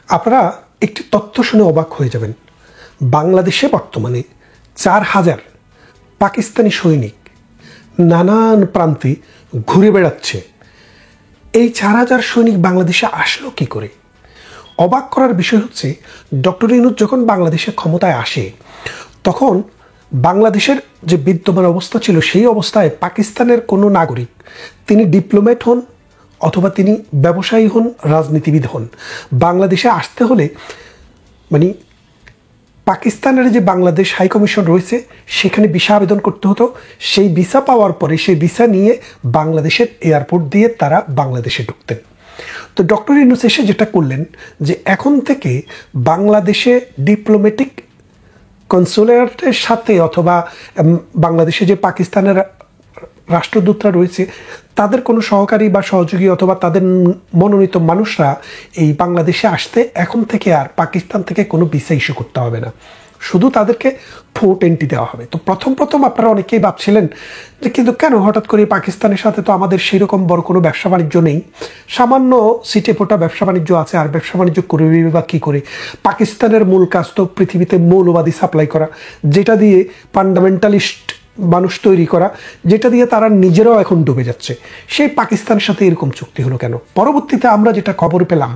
আপনারা একটি তথ্য শুনে অবাক হয়ে যাবেন। বাংলাদেশে বর্তমানে ৪,০০০ পাকিস্তানি সৈনিক নানান প্রান্তে ঘুরে বেড়াচ্ছে। এই ৪,০০০ সৈনিক বাংলাদেশে আসলো কি করে? অবাক করার বিষয় হচ্ছে, ডক্টর ইউনূস যখন বাংলাদেশে ক্ষমতায় আসে তখন বাংলাদেশের যে বিদ্যমান অবস্থা ছিল সেই অবস্থায় পাকিস্তানের কোনো নাগরিক, তিনি ডিপ্লোম্যাট হন অথবা তিনি ব্যবসায়ী হন, রাজনীতিবিদ হন, বাংলাদেশে আসতে হলে পাকিস্তানের যে বাংলাদেশ হাইকমিশন রয়েছে সেখানে ভিসা আবেদন করতে হতো। সেই ভিসা পাওয়ার পরে সেই ভিসা নিয়ে বাংলাদেশের এয়ারপোর্ট দিয়ে তারা বাংলাদেশে ঢুকতেন। তো ডক্টর ইউনূস এসে যেটা করলেন যে এখন থেকে বাংলাদেশে ডিপ্লোম্যাটিক কনসুলেটের সাথে অথবা বাংলাদেশে যে পাকিস্তানের রাষ্ট্রদূতরা রয়েছে তাদের কোনো সহকারী বা সহযোগী অথবা তাদের মনোনীত মানুষরা এই বাংলাদেশে আসতে এখন থেকে আর পাকিস্তান থেকে কোনো ভিসা ইস্যু করতে হবে না, শুধু তাদেরকে পোর্ট এন্ট্রি দেওয়া হবে। তো প্রথম আপনারা অনেকেই ভাবছিলেন যে কিন্তু কেন হঠাৎ করে পাকিস্তানের সাথে তো আমাদের সেই রকম বড় কোনো ব্যবসা বাণিজ্য নেই, সামান্য সিটে ফোটা ব্যবসা বাণিজ্য আছে, আর ব্যবসা বাণিজ্য করবে বা কী করে? পাকিস্তানের মূল কাজ তো পৃথিবীতে মৌলবাদী সাপ্লাই করা, যেটা দিয়ে ফান্ডামেন্টালিস্ট মানুষ তৈরি করা, যেটা দিয়ে তারা নিজেরাও এখন ডুবে যাচ্ছে। সেই পাকিস্তানের সাথে এরকম চুক্তি হলো কেন? পরবর্তীতে আমরা যেটা খবর পেলাম,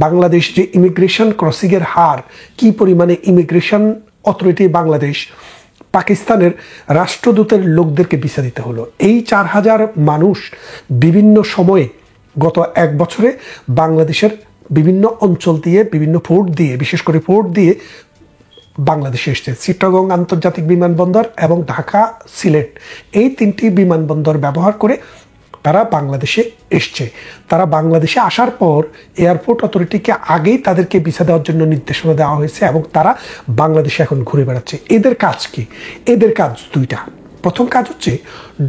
বাংলাদেশ যে ইমিগ্রেশন ক্রসিংয়ের হার কী পরিমাণে, ইমিগ্রেশন অথরিটি বাংলাদেশ পাকিস্তানের রাষ্ট্রদূতের লোকদেরকে ভিসা দিতে হলো। এই ৪,০০০ মানুষ বিভিন্ন সময়ে গত এক বছরে বাংলাদেশের বিভিন্ন অঞ্চল দিয়ে, বিভিন্ন পোর্ট দিয়ে, বিশেষ করে পোর্ট দিয়ে বাংলাদেশে এসছে। চিটাগং আন্তর্জাতিক বিমানবন্দর এবং ঢাকা, সিলেট এই তিনটি বিমানবন্দর ব্যবহার করে তারা বাংলাদেশে এসছে। তারা বাংলাদেশে আসার পর এয়ারপোর্ট অথরিটিকে আগেই তাদেরকে ভিসা দেওয়ার জন্য নির্দেশনা দেওয়া হয়েছে এবং তারা বাংলাদেশে এখন ঘুরে বেড়াচ্ছে। এদের কাজ কি? এদের কাজ দুইটা। প্রথম কাজ হচ্ছে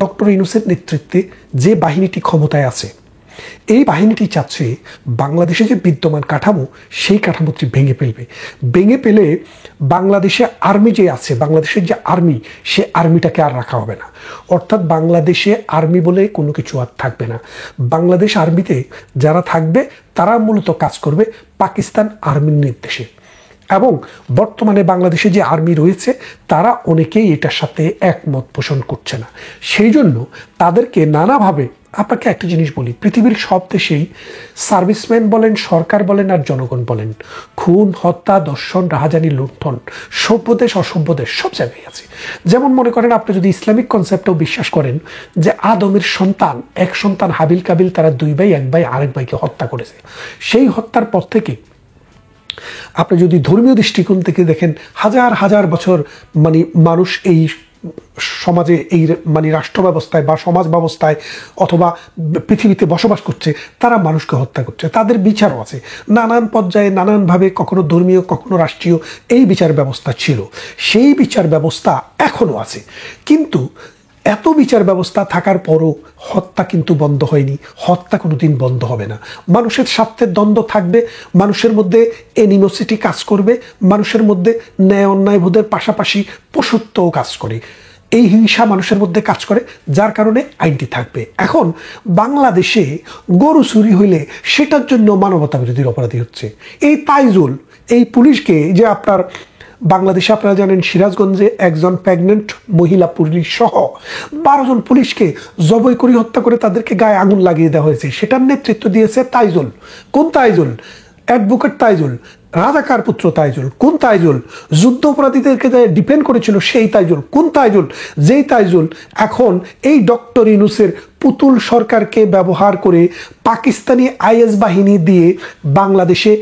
ডক্টর ইউনূসের নেতৃত্বে যে বাহিনীটি ক্ষমতায় আছে এই বাহিনীটি চাচ্ছে বাংলাদেশে যে বিদ্যমান কাঠামো সেই কাঠামোটি ভেঙে ফেলবে। ভেঙে ফেলে বাংলাদেশে আর্মি যে আছে, বাংলাদেশের যে আর্মি, সে আর্মিটাকে আর রাখা হবে না। অর্থাৎ বাংলাদেশে আর্মি বলে কোনো কিছু আর থাকবে না। বাংলাদেশ আর্মিতে যারা থাকবে তারা মূলত কাজ করবে পাকিস্তান আর্মির নির্দেশে। এবং বর্তমানে বাংলাদেশে যে আর্মি রয়েছে তারা অনেকেই এটার সাথে একমত পোষণ করছে না। সেই জন্য তাদেরকে নানাভাবে, আপনাকে একটা জিনিস বলি, পৃথিবীর সব দেশেই সার্ভিসম্যান বলেন, সরকার বলেন আর জনগণ বলেন, খুন, হত্যা, দর্শন, রাহাজানি, লুণ্ঠন সভ্য দেশ অসভ্য দেশ সব জায়গায় আছে। যেমন মনে করেন, আপনি যদি ইসলামিক কনসেপ্টেও বিশ্বাস করেন যে আদমের সন্তান, এক সন্তান হাবিল কাবিল, তারা দুই ভাই, এক ভাই আরেক ভাইকে হত্যা করেছে। সেই হত্যার পর থেকে আপনি যদি ধর্মীয় দৃষ্টিকোণ থেকে দেখেন, হাজার হাজার বছর মানুষ এই সমাজে, এই রাষ্ট্র ব্যবস্থায় বা সমাজ ব্যবস্থায় অথবা পৃথিবীতে বসবাস করছে, তারা মানুষকে হত্যা করছে। তাদের বিচারও আছে নানান পর্যায়ে, নানানভাবে, কখনো ধর্মীয়, কখনো রাষ্ট্রীয় এই বিচার ব্যবস্থা ছিল। সেই বিচার ব্যবস্থা এখনও আছে, কিন্তু এত বিচার ব্যবস্থা থাকার পরও হত্যা কিন্তু বন্ধ হয়নি। হত্যা কোনোদিন বন্ধ হবে না। মানুষের স্বার্থের দ্বন্দ্ব থাকবে, মানুষের মধ্যে এনিমোসিটি কাজ করবে, মানুষের মধ্যে ন্যায় অন্যায় বোধের পাশাপাশি পশুত্বও কাজ করে, এই হিংসা মানুষের মধ্যে কাজ করে, যার কারণে আইনটি থাকবে। এখন বাংলাদেশে গরু চুরি হইলে সেটার জন্য মানবতা বিরোধীর অপরাধী হচ্ছে। এই তাইজুল, এই পুলিশকে, যে আপনার বাংলাদেশে আপনারা জানেন সিরাজগঞ্জে একজন প্রেগনেন্ট মহিলা পুলিশ সহ 12 জন পুলিশকে জবাই করে হত্যা করে তাদেরকে গায়ে আগুন লাগিয়ে দেওয়া হয়েছে। সেটার নেতৃত্ব দিয়েছে তাইজুল। কোন তাইজুল? অ্যাডভোকেট তাইজুল, রাজাকার পুত্র তাইজুল। কোন তাইজুল? যুদ্ধ অপরাধীদেরকে ডিফেন্ড করেছিল সেই তাইজুল। কোন তাইজুল? যেই তাইজুল এখন এই ডক্টর ইউনূসের পুতুল সরকারকে ব্যবহার করে পাকিস্তানি আইএস বাহিনী দিয়ে বাংলাদেশে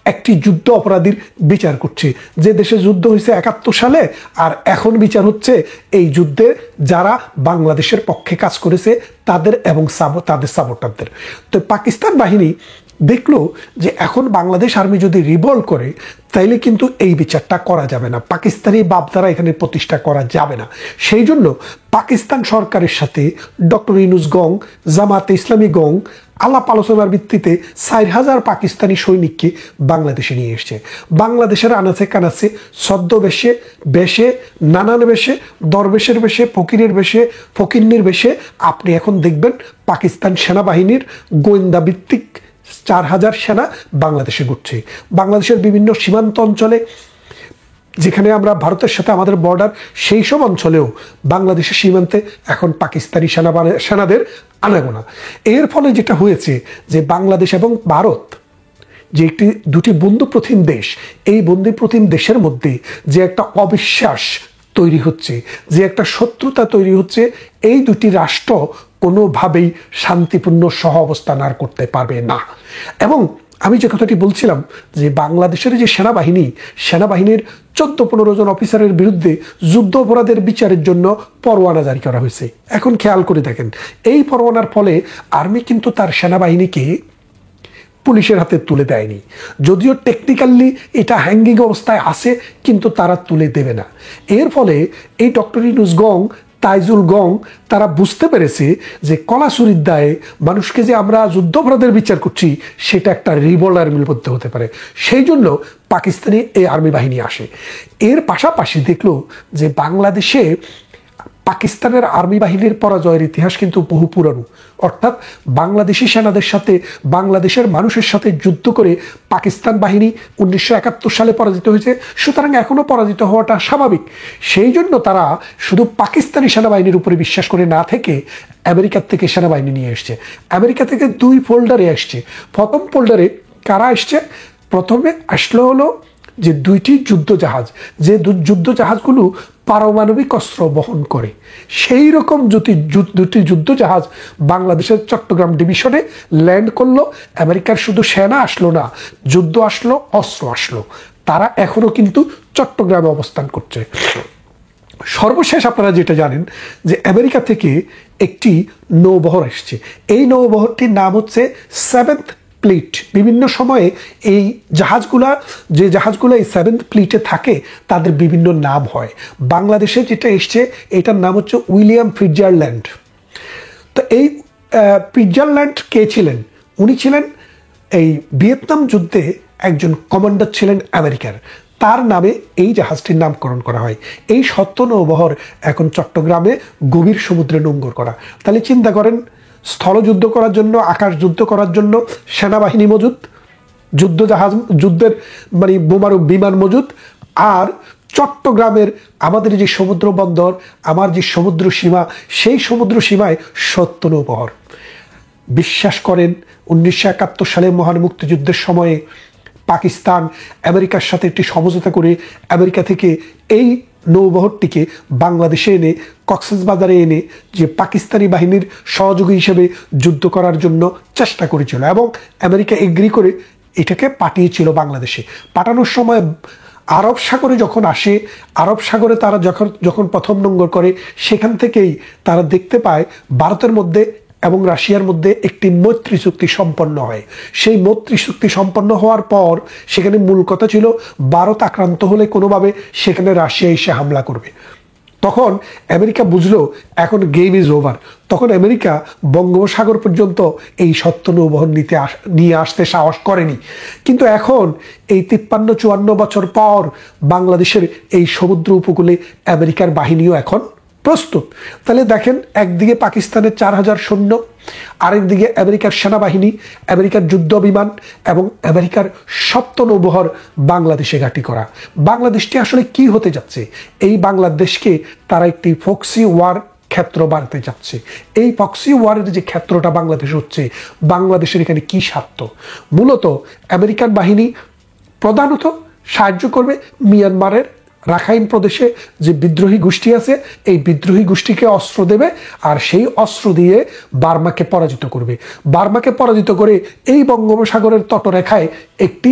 একটি যুদ্ধ অপরাধীর বিচার করছে। যে দেশে যুদ্ধ হয়েছে 71 সালে, আর এখন বিচার হচ্ছে এই যুদ্ধে যারা বাংলাদেশের পক্ষে কাজ করেছে তাদের এবং তাদের সাপোর্টারদের। তো পাকিস্তান বাহিনী দেখলো যে এখন বাংলাদেশ আর্মি যদি রিভল্ট করে তাইলে কিন্তু এই বিচারটা করা যাবে না, পাকিস্তানি বাপ দ্বারা এখানে প্রতিষ্ঠা করা যাবে না। সেই জন্য পাকিস্তান সরকারের সাথে ডক্টর ইউনূস গং, জামাতে ইসলামী গং আলাপ আলোচনার ভিত্তিতে 4,000 পাকিস্তানি সৈনিককে বাংলাদেশে নিয়ে এসছে। বাংলাদেশের আনাচে কানাচে, ছদ্মবেশে, বেশে, নানান বেশে, দরবেশের বেশে, ফকিরের বেশে, ফকিন্নির বেশে আপনি এখন দেখবেন পাকিস্তান সেনাবাহিনীর গোয়েন্দা ভিত্তিক 4,000 সেনা বাংলাদেশে ঘুরছে। বাংলাদেশের বিভিন্ন সীমান্ত অঞ্চলে, যেখানে আমরা ভারতের সাথে আমাদের বর্ডার, সেই সব অঞ্চলেও বাংলাদেশের সীমান্তে এখন পাকিস্তানি সেনাদের আনাগোনা। এর ফলে যেটা হয়েছে যে বাংলাদেশ এবং ভারত যে দুটি বন্ধুপ্রতিম দেশ, এই বন্ধুপ্রতিম দেশের মধ্যে যে একটা অবিশ্বাস তৈরি হচ্ছে, যে একটা শত্রুতা তৈরি হচ্ছে, এই দুটি রাষ্ট্র কোনোভাবেই শান্তিপূর্ণ সহ অবস্থান আর করতে পারবে না। এবং আমি যে কথাটি বলছিলাম যে বাংলাদেশের যে সেনাবাহিনীর 14-15 জন অফিসারের বিরুদ্ধে যুদ্ধ অপরাধের বিচারের জন্য পরোয়ানা জারি করা হয়েছে। এখন খেয়াল করে দেখেন, এই পরোয়ানার ফলে আর্মি কিন্তু তার সেনাবাহিনীকে পুলিশের হাতে তুলে দেয়নি। যদিও টেকনিক্যালি এটা হ্যাঙ্গিং অবস্থায় আছে, কিন্তু তারা তুলে দেবে না। এর ফলে এই ডক্টর ইউনূস গং, তাইজুল গং তারা বুঝতে পেরেছে যে কলাচুরির দায়ে মানুষকে যে আমরা যুদ্ধাপরাধের বিচার করছি, সেটা একটা রিভল্ট আর্মির মধ্যে হতে পারে। সেই জন্য পাকিস্তানি এই আর্মি বাহিনী আসে। এর পাশাপাশি দেখলো যে বাংলাদেশে পাকিস্তানের আর্মি বাহিনীর পরাজয়ের ইতিহাস কিন্তু বহু পুরানো। অর্থাৎ বাংলাদেশি সেনাদের সাথে, বাংলাদেশের মানুষের সাথে যুদ্ধ করে পাকিস্তান বাহিনী 1971 সালে পরাজিত হয়েছে। সুতরাং এখনও পরাজিত হওয়াটা স্বাভাবিক। সেই জন্য তারা শুধু পাকিস্তানি সেনাবাহিনীর উপরে বিশ্বাস করে না থেকে আমেরিকার থেকে সেনাবাহিনী নিয়ে এসছে। আমেরিকা থেকে 2 ফোল্ডারে আসছে। প্রথম ফোল্ডারে কারা আসছে? প্রথমে আসলো হলো যে 2টি যুদ্ধজাহাজ, যে যুদ্ধজাহাজগুলো পারমাণবিক অস্ত্র বহন করে, সেই রকম দুটি যুদ্ধজাহাজ বাংলাদেশের চট্টগ্রাম ডিভিশনে ল্যান্ড করলো। আমেরিকার শুধু সেনা আসলো না, যুদ্ধ আসলো, অস্ত্র আসলো। তারা এখনো কিন্তু চট্টগ্রামে অবস্থান করছে। সর্বশেষ আপনারা যেটা জানেন যে আমেরিকা থেকে একটি নৌবহর এসছে। এই নৌবহরটির নাম হচ্ছে 7th ফ্লিট। বিভিন্ন সময়ে এই যে জাহাজগুলো এই 7th ফ্লিটে থাকে, তাদের বিভিন্ন নাম হয়। বাংলাদেশে যেটা এসছে, এটার নাম হচ্ছে উইলিয়াম ফিটজারল্যান্ড। তো এই ফিটজারল্যান্ড কে ছিলেন? উনি ছিলেন এই ভিয়েতনাম যুদ্ধে একজন কমান্ডার ছিলেন আমেরিকার। তার নামে এই জাহাজটির নামকরণ করা হয়। এই সত্য নৌবহর এখন চট্টগ্রামে গভীর সমুদ্রে নোঙ্গর করা। তাহলে চিন্তা করেন, স্থলযুদ্ধ করার জন্য, আকাশ যুদ্ধ করার জন্য সেনাবাহিনী মজুদ, যুদ্ধের মানে বোমারু বিমান মজুদ, আর চট্টগ্রামের আমাদের যে সমুদ্র বন্দর, আমার যে সমুদ্র সীমা, সেই সমুদ্র সীমায় সত্য নৌবহর। বিশ্বাস করেন 1971 সালে মহান মুক্তিযুদ্ধের সময়ে পাকিস্তান আমেরিকার সাথে একটি সমঝোতা করে আমেরিকা থেকে এই নৌবহরটিকে বাংলাদেশে এনে, কক্সবাজারে এনে যে পাকিস্তানি বাহিনীর সহযোগী হিসেবে যুদ্ধ করার জন্য চেষ্টা করেছিল, এবং আমেরিকা এগ্রি করে এটাকে পাঠিয়েছিল বাংলাদেশে। পাঠানোর সময় আরব সাগরে যখন আসে, আরব সাগরে তারা যখন প্রথম নোঙ্গর করে, সেখান থেকেই তারা দেখতে পায় ভারতের মধ্যে এবং রাশিয়ার মধ্যে একটি মৈত্রী চুক্তি সম্পন্ন হয়। সেই মৈত্রী চুক্তি সম্পন্ন হওয়ার পর সেখানে মূল কথা ছিল ভারত আক্রান্ত হলে কোনোভাবে সেখানে রাশিয়া এসে হামলা করবে। তখন আমেরিকা বুঝলো এখন গেম ইজ ওভার। তখন আমেরিকা বঙ্গোপসাগর পর্যন্ত এই সত্য নৌবহর নিয়ে আসতে সাহস করেনি। কিন্তু এখন এই 53-54 বছর পর বাংলাদেশের এই সমুদ্র উপকূলে আমেরিকার বাহিনীও এখন প্রস্তুত। তাহলে দেখেন, একদিকে পাকিস্তানের 4000 সৈন্য, আরেকদিকে আমেরিকার সেনাবাহিনী, আমেরিকার যুদ্ধ বিমান এবং আমেরিকার সপ্ত নৌবহর বাংলাদেশে ঘাঁটি করা। বাংলাদেশটি আসলে কি হতে যাচ্ছে? এই বাংলাদেশকে তারা একটি প্রক্সি ওয়ার ক্ষেত্র বাড়তে যাচ্ছে। এই প্রক্সি ওয়ারের যে ক্ষেত্রটা বাংলাদেশ হচ্ছে, বাংলাদেশের এখানে কি স্বার্থ? মূলত আমেরিকান বাহিনী প্রধানত সাহায্য করবে মিয়ানমারের রাখাইন প্রদেশে যে বিদ্রোহী গোষ্ঠী আছে, এই বিদ্রোহী গোষ্ঠীকে অস্ত্র দেবে, আর সেই অস্ত্র দিয়ে বার্মাকে পরাজিত করবে। বার্মাকে পরাজিত করে এই বঙ্গোপসাগরের তটরেখায় একটি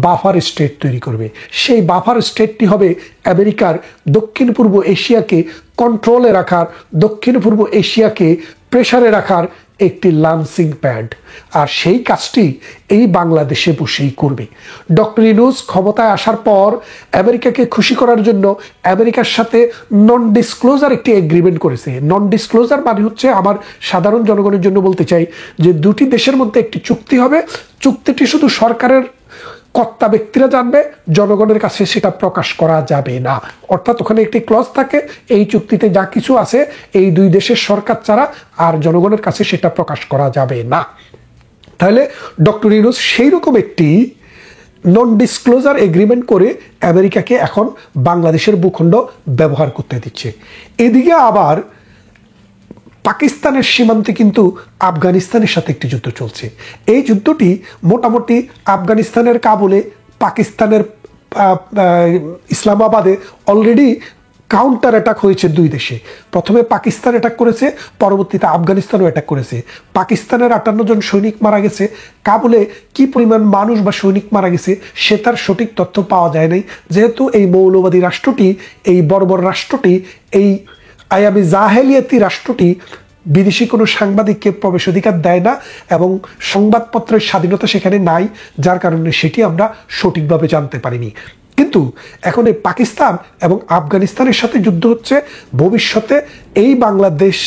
বাফার স্টেট তৈরি করবে। সেই বাফার স্টেটটি হবে আমেরিকার দক্ষিণ পূর্ব এশিয়াকে কন্ট্রোলে রাখার, দক্ষিণ পূর্ব এশিয়াকে প্রেসারে রাখার একটি লঞ্চিং প্যাড। আর সেই কাজটি এই বাংলাদেশে বসেই করবে। ডক্টর ইউনূস ক্ষমতায় আসার পর আমেরিকাকে খুশি করার জন্য আমেরিকার সাথে নন ডিসক্লোজার একটি এগ্রিমেন্ট করেছে। নন ডিসক্লোজার মানে হচ্ছে, আমার সাধারণ জনগণের জন্য বলতে চাই, যে দুটি দেশের মধ্যে একটি চুক্তি হবে। চুক্তিটি শুধু সরকারের কর্তা ব্যক্তিরা জানবে, জনগণের কাছে সেটা প্রকাশ করা যাবে না। অর্থাৎ ওখানে একটি ক্লজ থাকে, এই চুক্তিতে যা কিছু আছে এই দুই দেশের সরকার ছাড়া আর জনগণের কাছে সেটা প্রকাশ করা যাবে না। তাহলে ডক্টর ইউনূস সেই রকম একটি নন ডিসক্লোজার এগ্রিমেন্ট করে আমেরিকাকে এখন বাংলাদেশের ভূখণ্ড ব্যবহার করতে দিচ্ছে। এদিকে আবার পাকিস্তানের সীমান্তে কিন্তু আফগানিস্তানের সাথে একটি যুদ্ধ চলছে। এই যুদ্ধটি মোটামুটি আফগানিস্তানের কাবুলে, পাকিস্তানের ইসলামাবাদে অলরেডি কাউন্টার অ্যাটাক হয়েছে দুই দেশে। প্রথমে পাকিস্তান অ্যাটাক করেছে, পরবর্তীতে আফগানিস্তানও অ্যাটাক করেছে। পাকিস্তানের 58 জন সৈনিক মারা গেছে। কাবুলে কি পরিমাণ মানুষ বা সৈনিক মারা গেছে সে তার সঠিক তথ্য পাওয়া যায় নাই, যেহেতু এই মৌলবাদী রাষ্ট্রটি, এই বর্বর রাষ্ট্রটি, এই আয়ামি জাহেলিয়াতি রাষ্ট্রটি বিদেশি কোনো সাংবাদিককে প্রবেশ অধিকার দেয় না এবং সংবাদপত্রের স্বাধীনতা সেখানে নাই, যার কারণে সেটি আমরা সঠিকভাবে জানতে পারিনি। কিন্তু এখন এই পাকিস্তান এবং আফগানিস্তানের সাথে যুদ্ধ হচ্ছে। ভবিষ্যতে এই বাংলাদেশ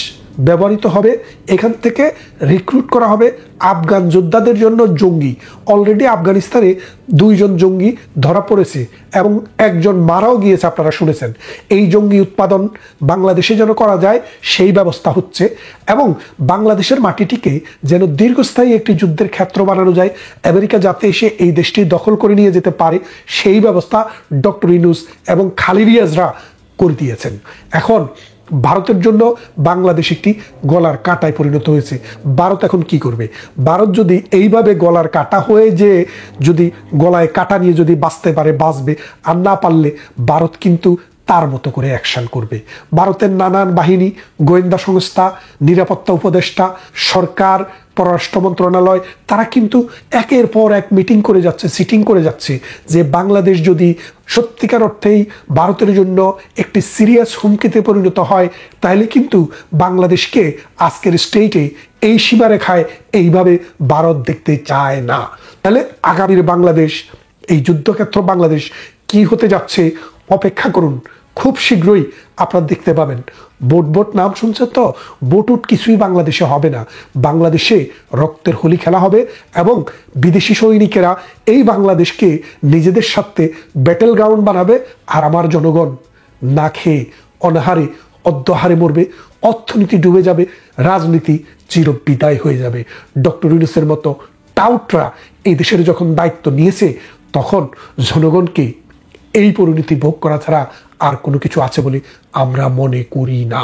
ব্যবহৃত হবে, এখান থেকে রিক্রুট করা হবে আফগান যোদ্ধাদের জন্য জঙ্গি। অলরেডি আফগানিস্তানে 2 জন জঙ্গি ধরা পড়েছে এবং 1 জন মারাও গিয়েছে, আপনারা শুনেছেন। এই জঙ্গি উৎপাদন বাংলাদেশে যেন করা যায় সেই ব্যবস্থা হচ্ছে এবং বাংলাদেশের মাটিটিকে যেন দীর্ঘস্থায়ী একটি যুদ্ধের ক্ষেত্র বানানো যায়, আমেরিকা যাতে এসে এই দেশটি দখল করে নিয়ে যেতে পারে সেই ব্যবস্থা ডক্টর ইউনূস এবং খালিদ ইয়াজরা করে দিয়েছেন। এখন ভারতের জন্য বাংলাদেশ একটি গলার কাঁটায় পরিণত হয়েছে। ভারত এখন কি করবে? ভারত যদি এইভাবে গলার কাঁটা হয়ে যে যদি গলায় কাঁটা নিয়ে যদি বাঁচতে পারে বাঁচবে, আর না পারলে ভারত কিন্তু তার মতো করে অ্যাকশন করবে। ভারতের নানান বাহিনী, গোয়েন্দা সংস্থা, নিরাপত্তা উপদেষ্টা, সরকার, পররাষ্ট্র মন্ত্রণালয়, তারা কিন্তু একের পর এক মিটিং করে যাচ্ছে, সিটিং করে যাচ্ছে যে বাংলাদেশ যদি সত্যিকার অর্থেই ভারতের জন্য একটি সিরিয়াস হুমকিতে পরিণত হয়, তাহলে কিন্তু বাংলাদেশকে আজকের স্টেটে এই সীমারেখায় এইভাবে ভারত দেখতে চায় না। তাহলে আগামীর বাংলাদেশ, এই যুদ্ধক্ষেত্র বাংলাদেশ কি হতে যাচ্ছে অপেক্ষা করুন, খুব শীঘ্রই আপনারা দেখতে পাবেন। বোট নাম শুনছেন তো? বোট কিছুই বাংলাদেশে হবে না। বাংলাদেশে রক্তের হোলি খেলা হবে এবং বিদেশি সৈনিকেরা এই বাংলাদেশকে নিজেদের সাথে ব্যাটেল গ্রাউন্ড বানাবে, আর আমার জনগণ না খেয়ে অনাহারে অদ্যহারে মরবে, অর্থনীতি ডুবে যাবে, রাজনীতি চিরবিদায় হয়ে যাবে। ডক্টর ইউনূসের মতো টাউটরা এই দেশের যখন দায়িত্ব নিয়েছে, তখন জনগণকে এই পরিণতি ভোগ করা ছাড়া আর কোনো কিছু আছে বলে আমরা মনে করি না।